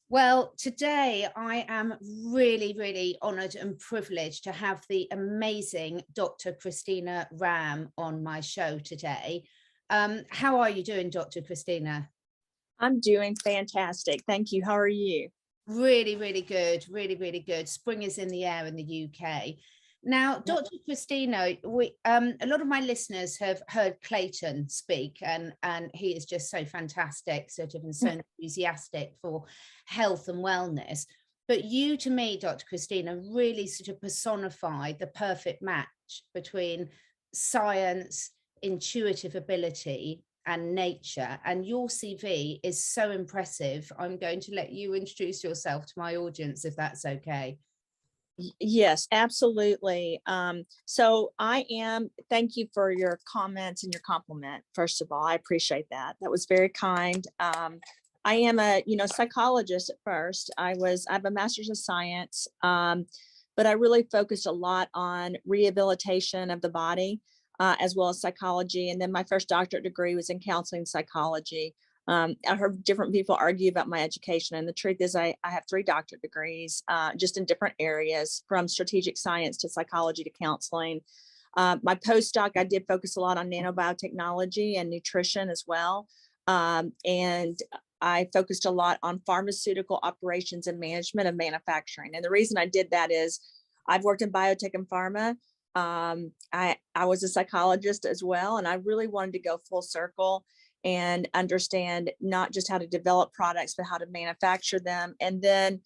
Well, today I am really, really honoured and privileged to have the amazing Dr. Christina Rahm on my show today. How are you doing, Dr. Christina? I'm doing fantastic. Thank you. How are you? Really, really good. Really, really good. Spring is in the air in the UK. Now, Yep. Dr. Christina, a lot of my listeners have heard Clayton speak, and he is just so fantastic, sort of, and so enthusiastic for health and wellness. But you, to me, Dr. Christina, really sort of personify the perfect match between science, intuitive ability, and nature. And your CV is so impressive. I'm going to let you introduce yourself to my audience, if that's okay. Yes, absolutely. Thank you for your comments and your compliment. First of all, I appreciate that. That was very kind. I am a, psychologist at first. I have a master's of science, but I really focused a lot on rehabilitation of the body, as well as psychology. And then my first doctorate degree was in counseling psychology. I heard different people argue about my education, and the truth is I have 3 doctorate degrees, just in different areas, from strategic science to psychology to counseling. My postdoc, I did focus a lot on nanobiotechnology and nutrition as well. And I focused a lot on pharmaceutical operations and management of manufacturing. And the reason I did that is I've worked in biotech and pharma. I was a psychologist as well, and I really wanted to go full circle and understand not just how to develop products, but how to manufacture them, and then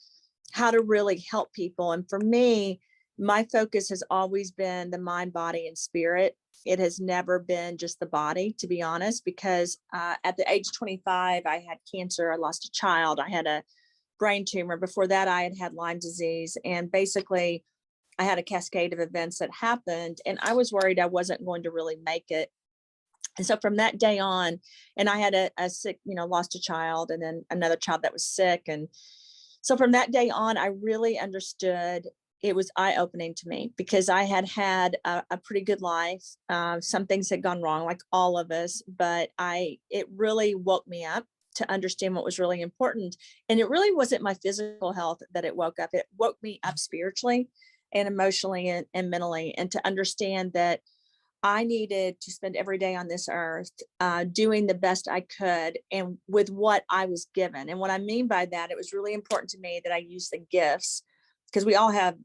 how to really help people. And for me, my focus has always been the mind, body, and spirit. It has never been just the body, to be honest, because at the age 25, I had cancer. I lost a child. I had a brain tumor. Before that, I had Lyme disease. And basically, I had a cascade of events that happened, and I was worried I wasn't going to really make it. And so from that day on, and I had a sick, lost a child, and then another child that was sick. And so from that day on, I really understood. It was eye-opening to me because I had a pretty good life. Some things had gone wrong, like all of us, but it really woke me up to understand what was really important. And it really wasn't my physical health that it woke up. It woke me up spiritually and emotionally and mentally, and to understand that I needed to spend every day on this earth doing the best I could and with what I was given. And what I mean by that, it was really important to me that I use the gifts, because we all have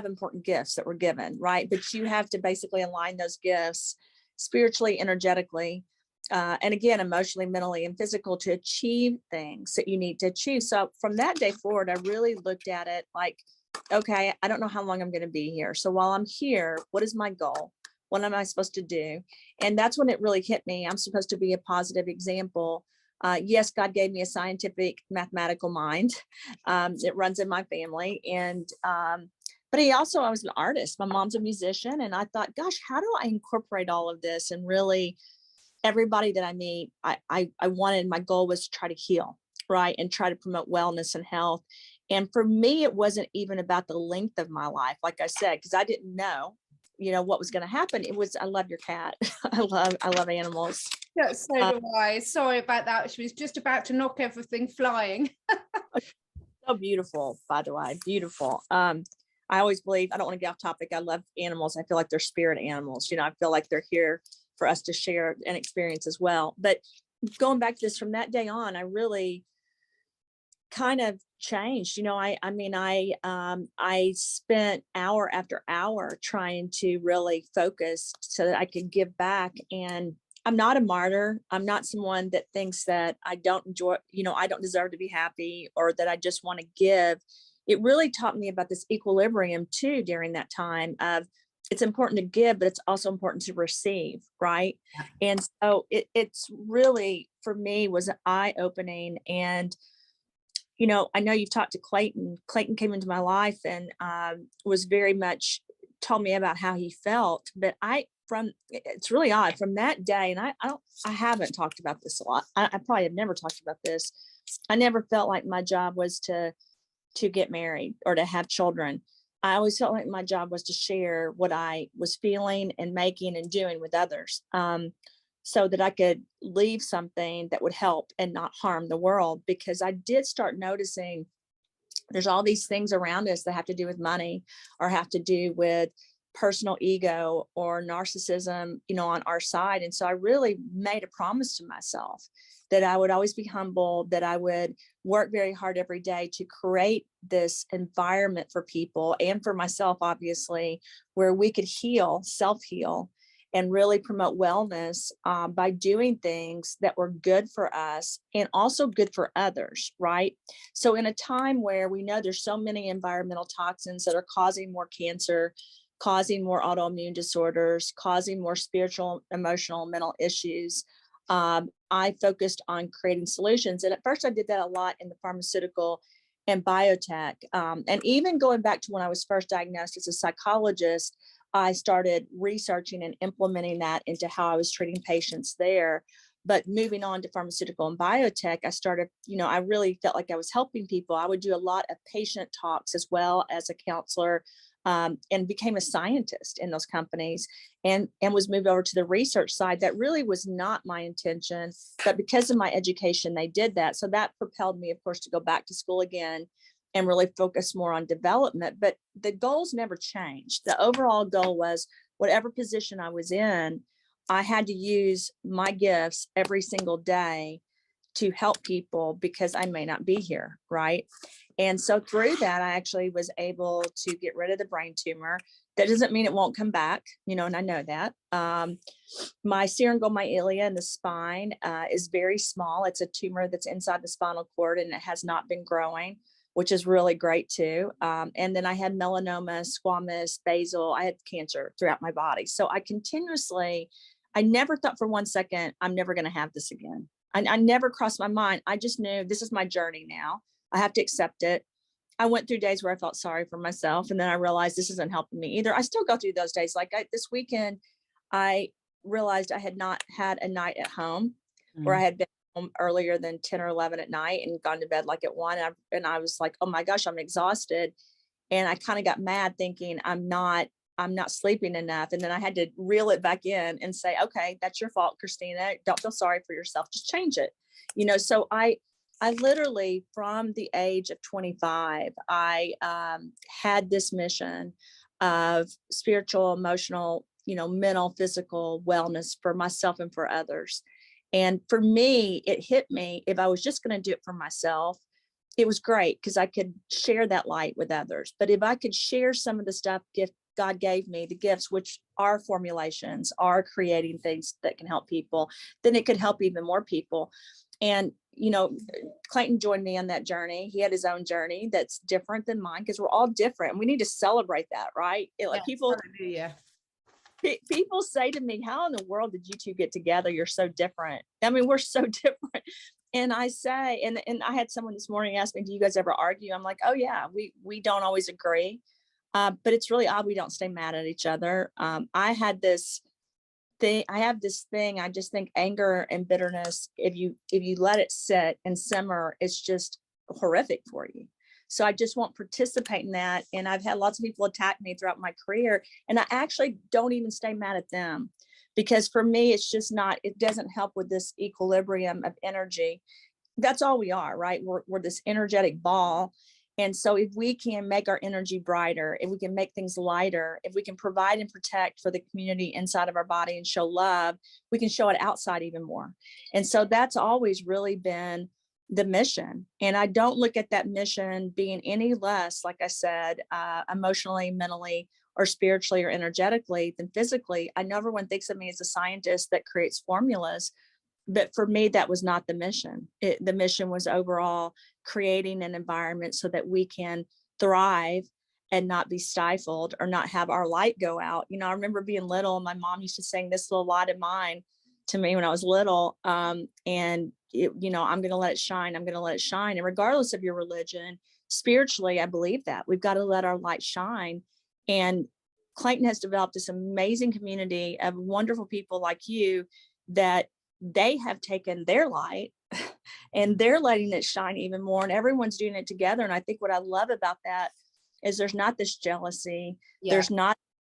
important gifts that we're given, right? But you have to basically align those gifts spiritually, energetically, and again, emotionally, mentally, and physical, to achieve things that you need to achieve. So from that day forward, I really looked at it like, okay, I don't know how long I'm going to be here. So while I'm here, what is my goal? What am I supposed to do? And that's when it really hit me. I'm supposed to be a positive example. Yes, God gave me a scientific, mathematical mind. It runs in my family. But I was an artist. My mom's a musician. And I thought, gosh, how do I incorporate all of this? And really, everybody that I meet, my goal was to try to heal, right? And try to promote wellness and health. And for me, it wasn't even about the length of my life, like I said, because I didn't know what was going to happen. It was, I love your cat. I love animals. Yeah, so do I. Sorry about that. She was just about to knock everything flying. So beautiful, by the way, beautiful. I always believe, I don't want to get off topic. I love animals. I feel like they're spirit animals. I feel like they're here for us to share an experience as well. But going back to this, from that day on, I really kind of changed. I spent hour after hour trying to really focus so that I could give back. And I'm not a martyr. I'm not someone that thinks that I don't enjoy, I don't deserve to be happy, or that I just want to give. It really taught me about this equilibrium too during that time of, it's important to give, but it's also important to receive, right? And so it's really, for me, was eye opening. And I know you've talked to Clayton. Clayton came into my life and was very much told me about how he felt. But it's really odd from that day. And I haven't talked about this a lot. I probably have never talked about this. I never felt like my job was to get married or to have children. I always felt like my job was to share what I was feeling and making and doing with others. so that I could leave something that would help and not harm the world. Because I did start noticing there's all these things around us that have to do with money or have to do with personal ego or narcissism, on our side. And so I really made a promise to myself that I would always be humble, that I would work very hard every day to create this environment for people and for myself, obviously, where we could heal, self-heal, and really promote wellness by doing things that were good for us and also good for others, right? So in a time where we know there's so many environmental toxins that are causing more cancer, causing more autoimmune disorders, causing more spiritual, emotional, mental issues, I focused on creating solutions. And at first I did that a lot in the pharmaceutical and biotech. And even going back to when I was first diagnosed as a psychologist, I started researching and implementing that into how I was treating patients there. But moving on to pharmaceutical and biotech, I started, I really felt like I was helping people. I would do a lot of patient talks as well as a counselor, and became a scientist in those companies, and was moved over to the research side. That really was not my intention, but because of my education, they did that. So that propelled me, of course, to go back to school again and really focus more on development. But the goals never changed. The overall goal was whatever position I was in, I had to use my gifts every single day to help people because I may not be here, right? And so through that, I actually was able to get rid of the brain tumor. That doesn't mean it won't come back, and I know that. My syringomyelia in the spine is very small. It's a tumor that's inside the spinal cord, and it has not been growing, which is really great too. And then I had melanoma, squamous, basal. I had cancer throughout my body. So I never thought for one second, I'm never going to have this again. I never crossed my mind. I just knew this is my journey now. I have to accept it. I went through days where I felt sorry for myself. And then I realized this isn't helping me either. I still go through those days. Like this weekend, I realized I had not had a night at home where I had been home earlier than 10 or 11 at night and gone to bed like at 1. And I was like, oh my gosh, I'm exhausted. And I kind of got mad thinking I'm not sleeping enough. And then I had to reel it back in and say, okay, that's your fault, Christina. Don't feel sorry for yourself. Just change it. So I literally, from the age of 25, I had this mission of spiritual, emotional, mental, physical wellness for myself and for others. And for me, it hit me, if I was just going to do it for myself, it was great because I could share that light with others. But if I could share some of the stuff God gave me, the gifts, which are formulations, are creating things that can help people, then it could help even more people. And, Clayton joined me on that journey. He had his own journey that's different than mine because we're all different. And we need to celebrate that, right? People say to me, how in the world did you two get together? You're so different. I mean, we're so different. And I say, and I had someone this morning ask me, do you guys ever argue? I'm like, oh yeah, we don't always agree. But it's really odd we don't stay mad at each other. I have this thing. I just think anger and bitterness, if you let it sit and simmer, it's just horrific for you. So I just won't participate in that. And I've had lots of people attack me throughout my career, and I actually don't even stay mad at them, because for me, it's just not, it doesn't help with this equilibrium of energy. That's all we are, right? We're this energetic ball. And so if we can make our energy brighter, if we can make things lighter, if we can provide and protect for the community inside of our body and show love, we can show it outside even more. And so that's always really been the mission. And I don't look at that mission being any less, like I said, emotionally, mentally, or spiritually or energetically than physically. I know everyone thinks of me as a scientist that creates formulas, but for me, that was not the mission. The mission was overall creating an environment so that we can thrive and not be stifled or not have our light go out. I remember being little, and my mom used to sing "This Little Light of Mine" to me when I was little. I'm going to let it shine. I'm going to let it shine. And regardless of your religion, spiritually, I believe that we've got to let our light shine. And Clayton has developed this amazing community of wonderful people like you that they have taken their light and they're letting it shine even more, and everyone's doing it together. And I think what I love about that is there's not this jealousy. Yeah. There's not,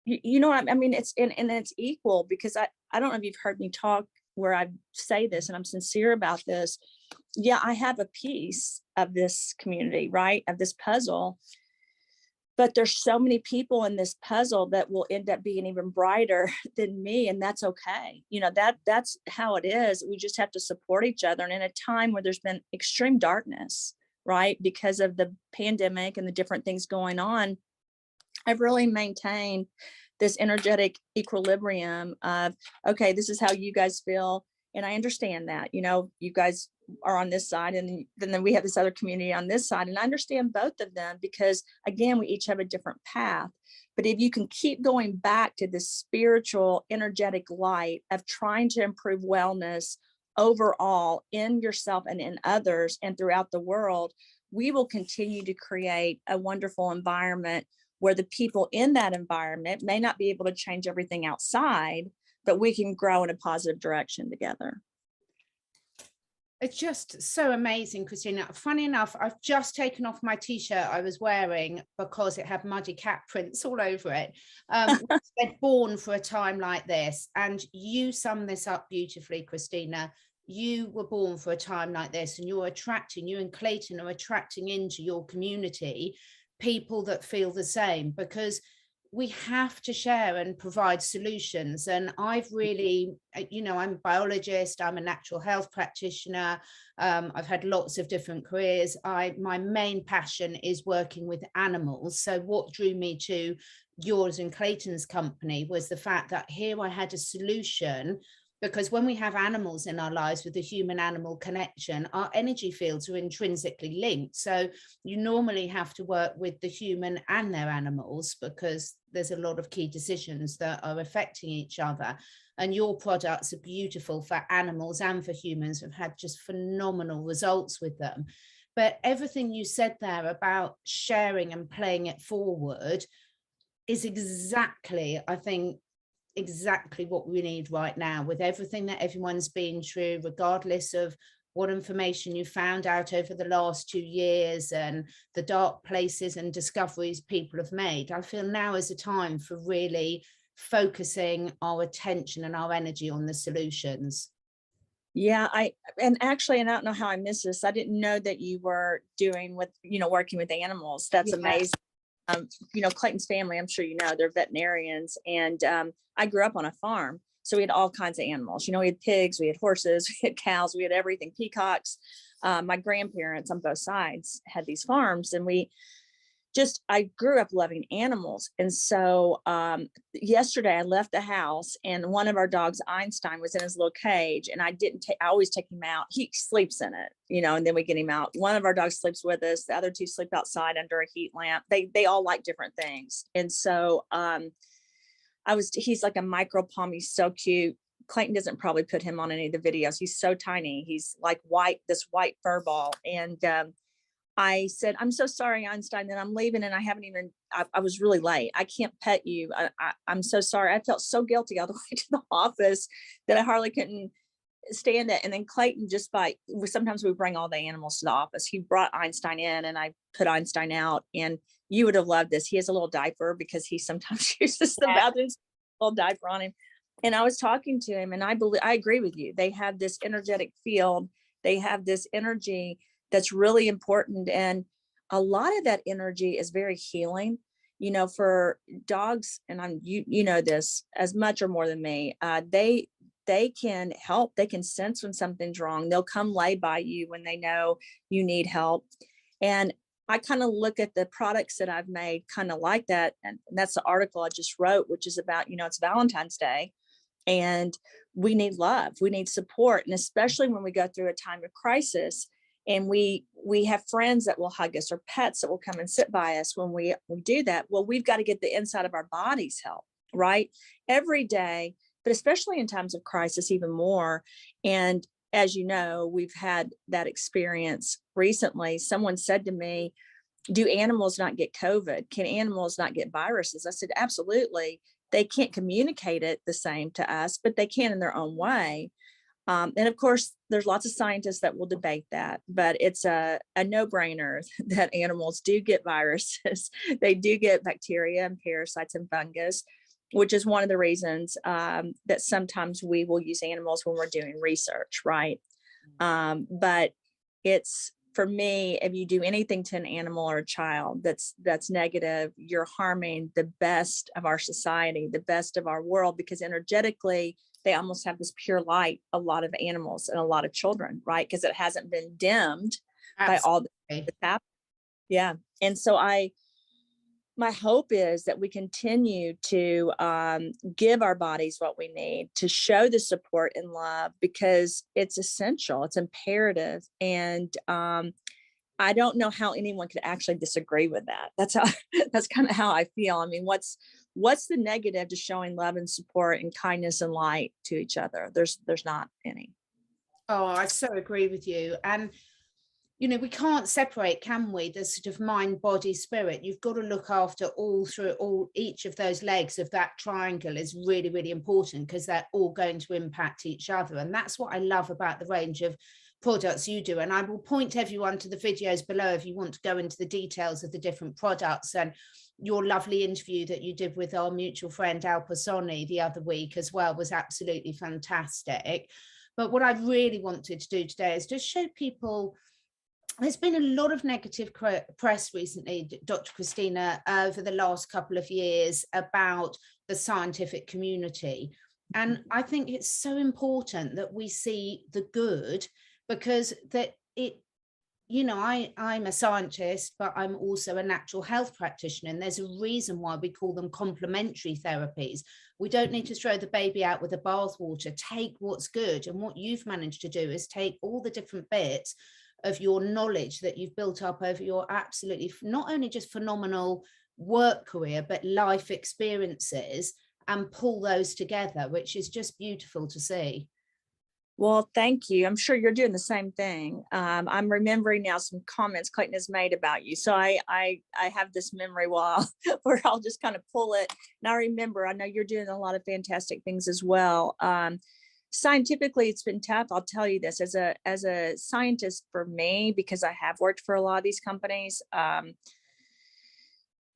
I mean, it's, and it's equal, because I don't know if you've heard me talk where I say this, and I'm sincere about this. Yeah, I have a piece of this community, right? Of this puzzle. But there's so many people in this puzzle that will end up being even brighter than me. And that's okay. You know, that's how it is. We just have to support each other. And in a time where there's been extreme darkness, right? Because of the pandemic and the different things going on, I've really maintained this energetic equilibrium of, okay, this is how you guys feel. And I understand that, you know, you guys are on this side, and then we have this other community on this side. And I understand both of them because, again, we each have a different path. But if you can keep going back to this spiritual, energetic light of trying to improve wellness overall in yourself and in others and throughout the world, we will continue to create a wonderful environment where the people in that environment may not be able to change everything outside, but we can grow in a positive direction together. It's just so amazing, Christina. Funny enough, I've just taken off my t-shirt I was wearing because it had muddy cat prints all over it. They're born for a time like this. And you sum this up beautifully, Christina. You were born for a time like this, and you and Clayton are attracting into your community people that feel the same, because we have to share and provide solutions. And I've really, you know, I'm a biologist, I'm a natural health practitioner. I've had lots of different careers. My main passion is working with animals. So what drew me to yours and Clayton's company was the fact that here I had a solution, because when we have animals in our lives with the human animal connection, our energy fields are intrinsically linked. So you normally have to work with the human and their animals, because there's a lot of key decisions that are affecting each other. And your products are beautiful for animals and for humans. I've had just phenomenal results with them. But everything you said there about sharing and playing it forward is exactly, I think, exactly what we need right now, with everything that everyone's been through, regardless of what information you found out over the last 2 years and the dark places and discoveries people have made. I feel now is a time for really focusing our attention and our energy on the solutions. Yeah, and I don't know how I missed this. I didn't know that you were doing with, you know, working with animals. That's amazing. You know, Clayton's family, I'm sure you know, they're veterinarians. And I grew up on a farm. So we had all kinds of animals. You know, we had pigs, we had horses, we had cows, we had everything, peacocks. My grandparents on both sides had these farms, and I grew up loving animals. And so yesterday I left the house, and one of our dogs, Einstein, was in his little cage, and I always take him out. He sleeps in it, you know, and then we get him out. One of our dogs sleeps with us. The other two sleep outside under a heat lamp. They all like different things. And so he's like a micro palm. He's so cute. Clayton doesn't probably put him on any of the videos. He's so tiny. He's like this white fur ball. And I said, I'm so sorry, Einstein, that I'm leaving, and I was really late. I can't pet you. I'm so sorry. I felt so guilty all the way to the office that I hardly couldn't stand it. And then Clayton, sometimes we bring all the animals to the office. He brought Einstein in, and I put Einstein out, and you would have loved this. He has a little diaper because he sometimes uses the bathroom, little diaper on him. And I was talking to him, and I agree with you. They have this energetic field. They have this energy that's really important. And a lot of that energy is very healing, you know, for dogs. And you know this as much or more than me. They can help. They can sense when something's wrong. They'll come lay by you when they know you need help. And I kind of look at the products that I've made kind of like that. And that's the article I just wrote, which is about, you know, it's Valentine's Day, and we need love. We need support. And especially when we go through a time of crisis, and we have friends that will hug us, or pets that will come and sit by us when we do that. Well, we've got to get the inside of our bodies help, right? Every day, but especially in times of crisis, even more. And as you know, we've had that experience recently. Someone said to me, do animals not get COVID? Can animals not get viruses? I said, absolutely. They can't communicate it the same to us, but they can in their own way. And of course, there's lots of scientists that will debate that, but it's a no-brainer that animals do get viruses. They do get bacteria and parasites and fungus. which is one of the reasons that sometimes we will use animals when we're doing research, right? But it's, for me, if you do anything to an animal or a child that's negative, you're harming the best of our society, the best of our world, because energetically, they almost have this pure light, a lot of animals and a lot of children, right? Because it hasn't been dimmed by all that's happened. Yeah. And so my hope is that we continue to give our bodies what we need, to show the support and love, because it's essential, it's imperative. And I don't know how anyone could actually disagree with that. That's kind of how I feel. I mean, what's the negative to showing love and support and kindness and light to each other? There's not any. Oh, I so agree with you. And you know, we can't separate, can we, the sort of mind, body, spirit. You've got to look after each of those legs of that triangle is really, really important, because they're all going to impact each other. And that's what I love about the range of products you do. And I will point everyone to the videos below if you want to go into the details of the different products, and your lovely interview that you did with our mutual friend Al Pasoni the other week as well was absolutely fantastic. But what I really wanted to do today is just show people, there's been a lot of negative press recently, Dr. Christina, over the last couple of years about the scientific community. And I think it's so important that we see the good, because you know, I'm a scientist, but I'm also a natural health practitioner. And there's a reason why we call them complementary therapies. We don't need to throw the baby out with the bathwater. Take what's good. And what you've managed to do is take all the different bits of your knowledge that you've built up over your absolutely not only just phenomenal work career, but life experiences, and pull those together, which is just beautiful to see. Well, thank you. I'm sure you're doing the same thing. I'm remembering now some comments Clayton has made about you. So I have this memory where I'll just kind of pull it. And I know you're doing a lot of fantastic things as well. Scientifically, it's been tough. I'll tell you this, as a scientist, for me, because I have worked for a lot of these companies,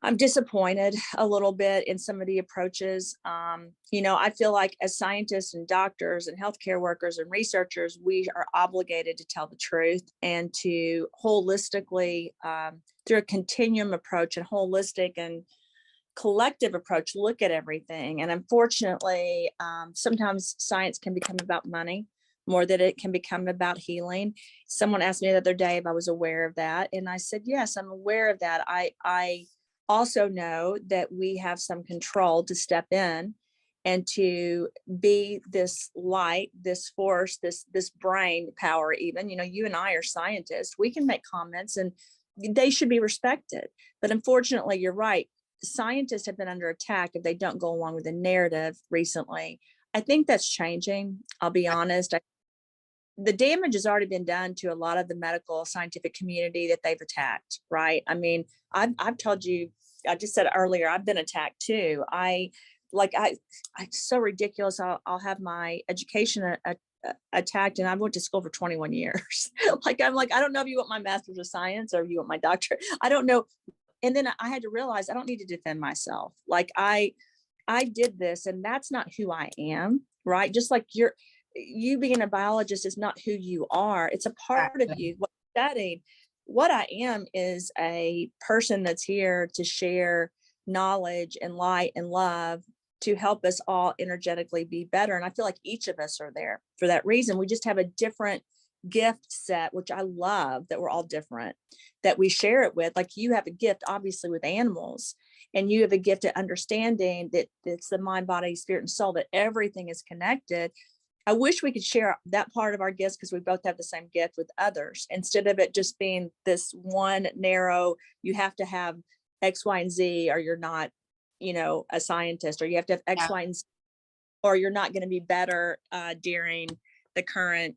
I'm disappointed a little bit in some of the approaches. You know, I feel like as scientists and doctors and healthcare workers and researchers, we are obligated to tell the truth and to holistically, through a continuum approach and holistic and collective approach, look at everything. And unfortunately, sometimes science can become about money more than it can become about healing. Someone asked me the other day if I was aware of that. And I said, yes, I'm aware of that. I also know that we have some control to step in and to be this light, this force, this brain power. Even, you know, you and I are scientists. We can make comments and they should be respected. But unfortunately, you're right. Scientists have been under attack if they don't go along with the narrative recently. I think that's changing. I'll be honest. The damage has already been done to a lot of the medical scientific community that they've attacked, right? I mean, I've told you, I just said earlier, I've been attacked too. It's so ridiculous. I'll have my education attacked, and I went to school for 21 years. I don't know if you want my master's of science or if you want my doctorate. I don't know. And then I had to realize I don't need to defend myself. Like I did this, and that's not who I am, right? Just like you being a biologist is not who you are. It's a part of you. What you studied. What I am is a person that's here to share knowledge and light and love to help us all energetically be better. And I feel like each of us are there for that reason. We just have a different gift set, which I love, that we're all different, that we share it with. Like you have a gift, obviously, with animals, and you have a gift at understanding that it's the mind, body, spirit, and soul, that everything is connected. I wish we could share that part of our gifts, because we both have the same gift with others, instead of it just being this one narrow, you have to have X, Y, and Z, or you're not, you know, a scientist, or you have to have X, Y, and Z, or you're not going to be better during the current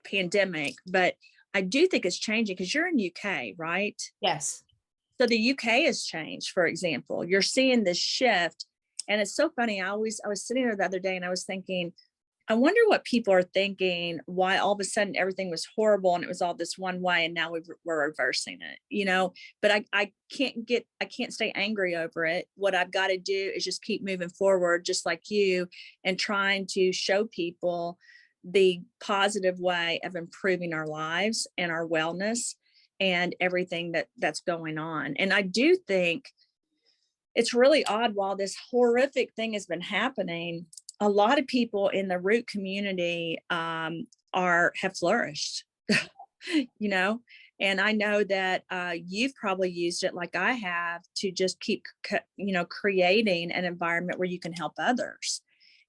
pandemic. But I do think it's changing, because you're in UK, right? Yes. So the UK has changed, for example. You're seeing this shift. And it's so funny. I was sitting there the other day and I was thinking, I wonder what people are thinking, why all of a sudden everything was horrible and it was all this one way and now we're reversing it, but I can't stay angry over it. What I've got to do is just keep moving forward, just like you, and trying to show people the positive way of improving our lives and our wellness and everything that's going on. And I do think it's really odd, while this horrific thing has been happening, a lot of people in the root community have flourished, and I know that you've probably used it like I have to just keep, creating an environment where you can help others.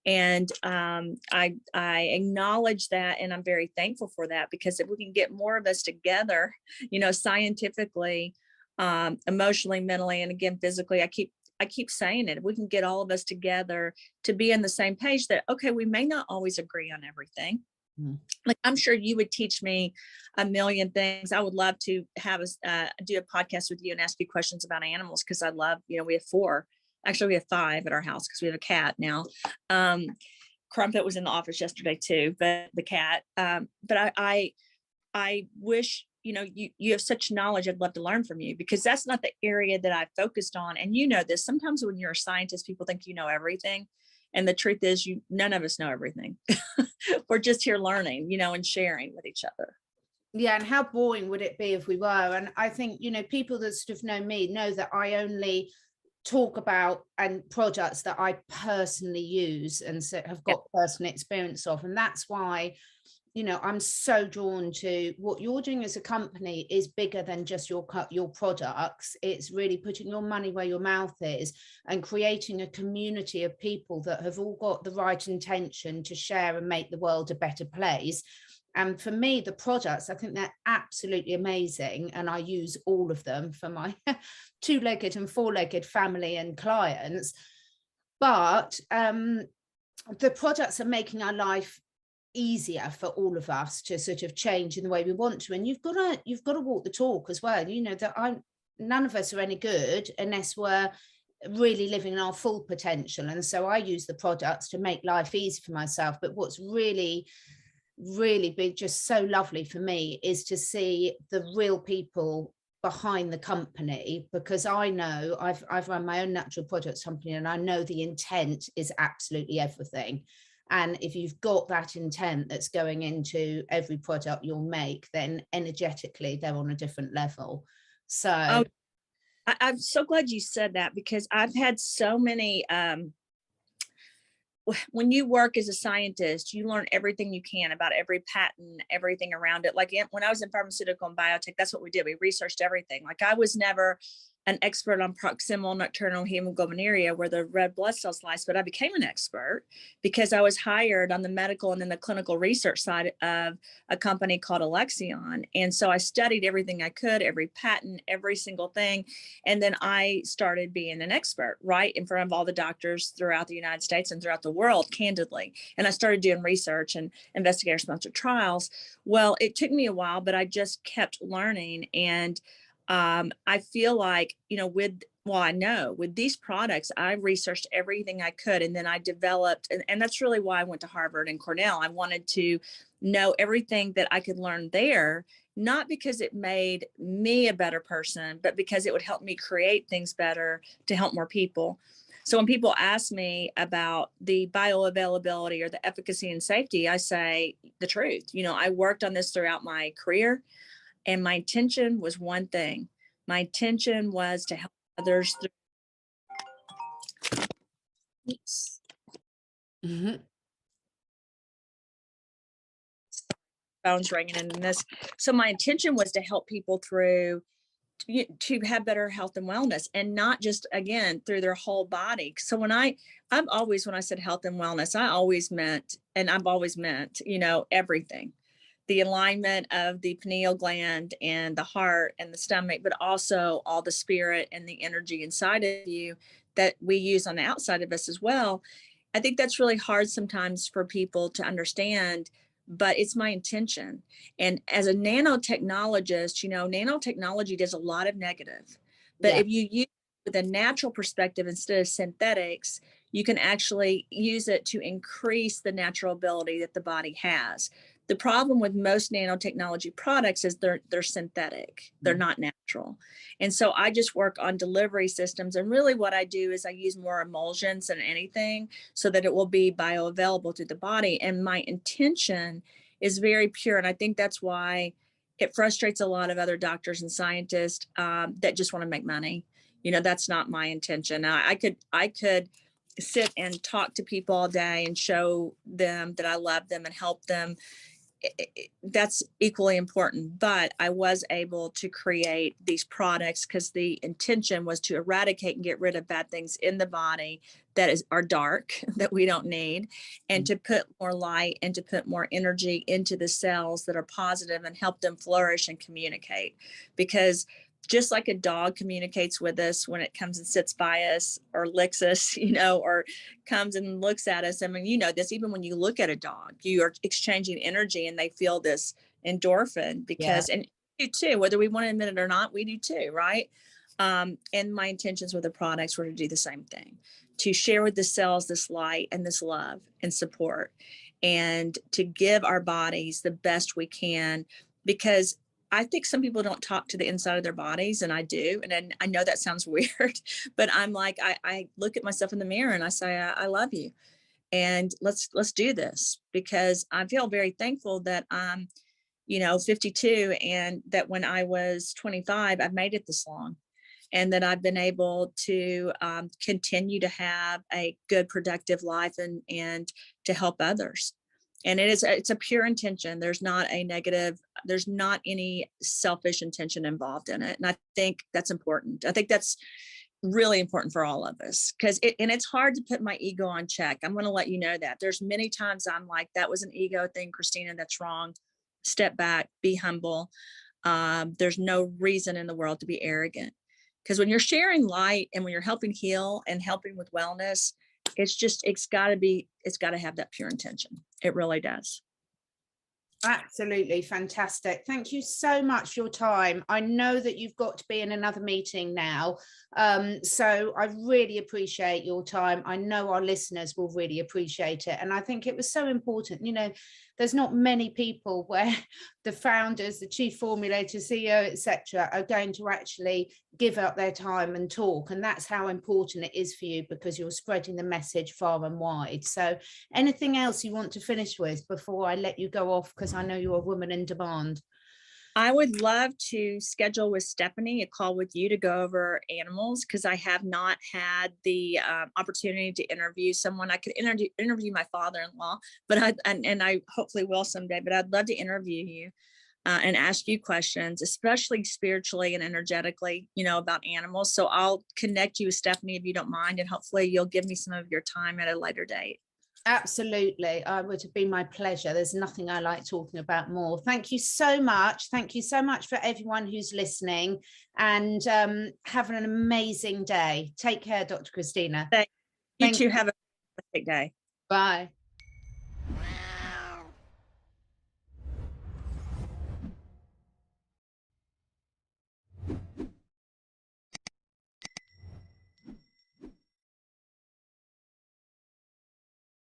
And I acknowledge that, and I'm very thankful for that, because if we can get more of us together, scientifically, emotionally, mentally, and again, physically, I keep saying it. We can get all of us together to be on the same page that, okay, we may not always agree on everything. Like, I'm sure you would teach me a million things. I would love to have us do a podcast with you and ask you questions about animals. Cause I love, we have 4, actually we have 5 at our house, cause we have a cat now. Crumpet was in the office yesterday too, but the cat, but I wish, you have such knowledge. I'd love to learn from you, because that's not the area that I focused on. And this, sometimes when you're a scientist, people think you know everything. And the truth is, none of us know everything. We're just here learning, and sharing with each other. Yeah. And how boring would it be if we were? And I think, people that sort of know me know that I only talk about and products that I personally use and have got personal experience of. And that's why, I'm so drawn to what you're doing as a company is bigger than just your products. It's really putting your money where your mouth is and creating a community of people that have all got the right intention to share and make the world a better place. And for me, the products, I think they're absolutely amazing. And I use all of them for my 2-legged and 4-legged family and clients. But the products are making our life easier for all of us to sort of change in the way we want to. And you've got to walk the talk as well. That none of us are any good unless we're really living in our full potential. And so I use the products to make life easy for myself. But what's really been just so lovely for me is to see the real people behind the company, because I know I've run my own natural products company, and I know the intent is absolutely everything. And if you've got that intent that's going into every product you'll make, then energetically they're on a different level. So I'm so glad you said that, because I've had so many when you work as a scientist, you learn everything you can about every patent, everything around it. Like when I was in pharmaceutical and biotech, that's what we did. We researched everything. Like, I was never an expert on proximal nocturnal hemoglobinuria, where the red blood cells slice, but I became an expert because I was hired on the medical and then the clinical research side of a company called Alexion. And so I studied everything I could, every patent, every single thing. And then I started being an expert right in front of all the doctors throughout the United States and throughout the world, candidly. And I started doing research and investigator-sponsored trials. Well, it took me a while, but I just kept learning. And I feel like, I know with these products, I researched everything I could. And then I developed, and that's really why I went to Harvard and Cornell. I wanted to know everything that I could learn there, not because it made me a better person, but because it would help me create things better to help more people. So when people ask me about the bioavailability or the efficacy and safety, I say the truth. I worked on this throughout my career. And my intention was one thing. My intention was to help others through. Mm-hmm. Phone's ringing in this. So my intention was to help people to have better health and wellness, and not just, again, through their whole body. So when I said health and wellness, I always meant, and I've always meant, everything. The alignment of the pineal gland and the heart and the stomach, but also all the spirit and the energy inside of you that we use on the outside of us as well. I think that's really hard sometimes for people to understand, but it's my intention. And as a nanotechnologist, nanotechnology does a lot of negative, but if you use it with a natural perspective instead of synthetics, you can actually use it to increase the natural ability that the body has. The problem with most nanotechnology products is they're synthetic. They're not natural. And so I just work on delivery systems. And really what I do is I use more emulsions than anything so that it will be bioavailable to the body. And my intention is very pure. And I think that's why it frustrates a lot of other doctors and scientists that just want to make money. You know, that's not my intention. I could sit and talk to people all day and show them that I love them and help them. That's equally important, but I was able to create these products because the intention was to eradicate and get rid of bad things in the body that are dark, that we don't need, and to put more light and to put more energy into the cells that are positive and help them flourish and communicate. Because just like a dog communicates with us when it comes and sits by us or licks us, you know, or comes and looks at us. I mean, you know this, even when you look at a dog, you are exchanging energy and they feel this endorphin because, and you do too, whether we want to admit it or not, we do too, right? And my intentions with the products were to do the same thing, to share with the cells this light and this love and support, and to give our bodies the best we can, because I think some people don't talk to the inside of their bodies, and I do. And I know that sounds weird, but I'm like, I look at myself in the mirror and I say, I love you. And let's do this, because I feel very thankful that I'm, you know, 52, and that when I was 25, I've made it this long, and that I've been able to continue to have a good, productive life and to help others. And it's a pure intention. There's not a negative, there's not any selfish intention involved in it. And I think that's important. I think that's really important for all of us, because it's hard to put my ego on check. I'm going to let you know that there's many times I'm like, that was an ego thing, Christina, that's wrong. Step back, be humble. There's no reason in the world to be arrogant, because when you're sharing light and when you're helping heal and helping with wellness, it's got to have that pure intention. It really does. Absolutely fantastic. Thank you so much for your time. I know that you've got to be in another meeting now. So I really appreciate your time. I know our listeners will really appreciate it. And I think it was so important. You know, there's not many people where the founders, the chief formulators, CEO, etc., are going to actually give up their time and talk. And that's how important it is for you, because you're spreading the message far and wide. So anything else you want to finish with before I let you go off, because I know you're a woman in demand? I would love to schedule with Stephanie a call with you to go over animals, because I have not had the opportunity to interview someone. I could interview my father-in-law, but I hopefully will someday, but I'd love to interview you and ask you questions, especially spiritually and energetically, you know, about animals. So I'll connect you with Stephanie if you don't mind, and hopefully you'll give me some of your time at a later date. Absolutely. It would have been my pleasure. There's nothing I like talking about more. Thank you so much. Thank you so much for everyone who's listening, and have an amazing day. Take care, Dr. Christina. You too. Have a fantastic day. Bye.